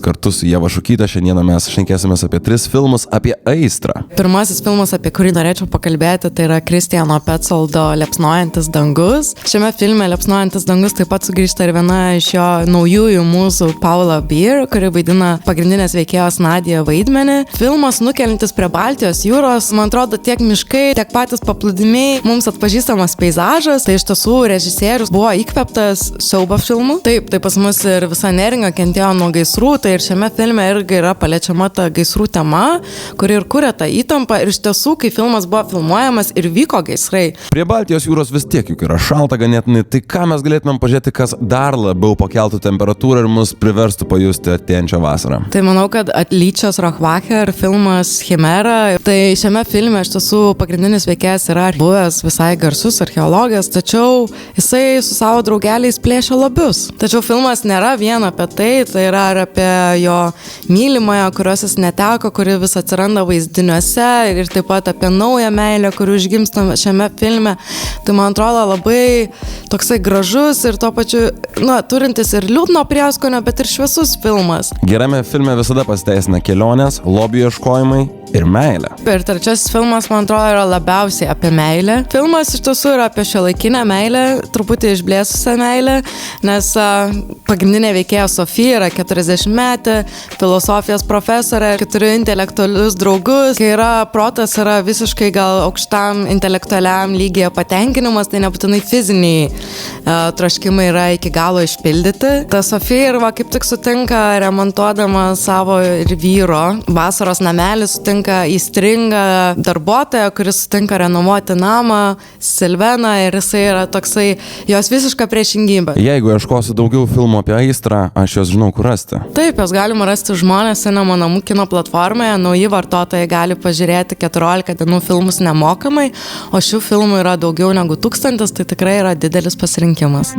kartu su Ieva Šukyte. Šiandieną mes šnekėsimės apie 3 filmus apie aistrą. Pirmasis filmas, apie kurį norėčiau pakalbėti, tai yra Kristiano Petsoldo Liepsnojantis dangus. Šiame filme Liepsnojantis dangus taip pat sugrįžta ir viena iš jo naujųjų mūzų Paula Beer, kuri vaidina pagrindinės veikėjos Nadiją vaidmenį. Filmas nukelintis prie Baltijos jūros, man atrodo, tiek miškai, tiek patys paplūdimiai, mums atpažįstamas peizažas. Tai iš tiesų režisierius buvo įkvėptas siaubo filmų. Taip, tai pas mus ir visa Neringa kentėjo nuo gaisrų, tai ir šiame filme irgi yra paliečiama ta gaisrų tema, kuri ir kuria tą įtampą. Ir iš tiesų, kai filmas buvo filmuojamas ir vyko gaisrai. Prie Baltijos jūros vis tiek juk yra šalta ganėtinai, tai ką mes galėtumėm pažiūrėti, kas dar labiau pakeltų temperatūrą ir mus priverstų pajusti artėjančią vasarą? Tai manau, kad Lyčios Rochvacher filmas Chimera. Tai šiame filme iš tiesų pagrindinis veikėjas yra buvęs visai garsus archeologas, tačiau jisai su savo draugeliais plėšia lobius. Tačiau filmas nėra vien apie tai, tai yra ir apie jo mylimąją, kurios jis neteko, kuri vis atsiranda vaizdiniuose ir taip pat apie naują meilę, kuri užgimsta šiame filme. Tai man atrodo labai toksai gražus ir tuo pačiu, turintis ir liūdno prieskonio, bet ir šviesus filmas. Gerame filme visada pasiteisina kelionės, lobių ieškojimai ir meilė. Ir trečiasis filmas, man atrodo, yra labiausiai apie meilę. Filmas iš tiesų yra apie šiuolaikinę meilę, truputį išblėsusią meilę, nes pagrindinė veikėja Sofija yra 40-metė, filosofijos profesorė, 4 intelektualius draugus. Kai yra protas, yra visiškai gal aukštam intelektualiam lygyje patenkinimas, tai nebūtinai fiziniai troškimai yra iki galo išpildyti. Ta Sofija ir kaip tik sutinka remontuodama savo ir vyro vasaros namelį, sutinka įstringą darbuotoją, kuris sutinka renovuoti namą, Silveną, ir jisai yra toksai jos visiška priešingybė. Jeigu ieškosiu daugiau filmų apie aistrą, aš juos žinau, kur rasti. Taip, jos galima rasti Žmonės Cinema namų kino platformoje, nauji vartotojai gali pažiūrėti 14 dienų filmus nemokamai, o šių filmų yra daugiau negu 1000, tai tikrai yra didelis pasirinkimas.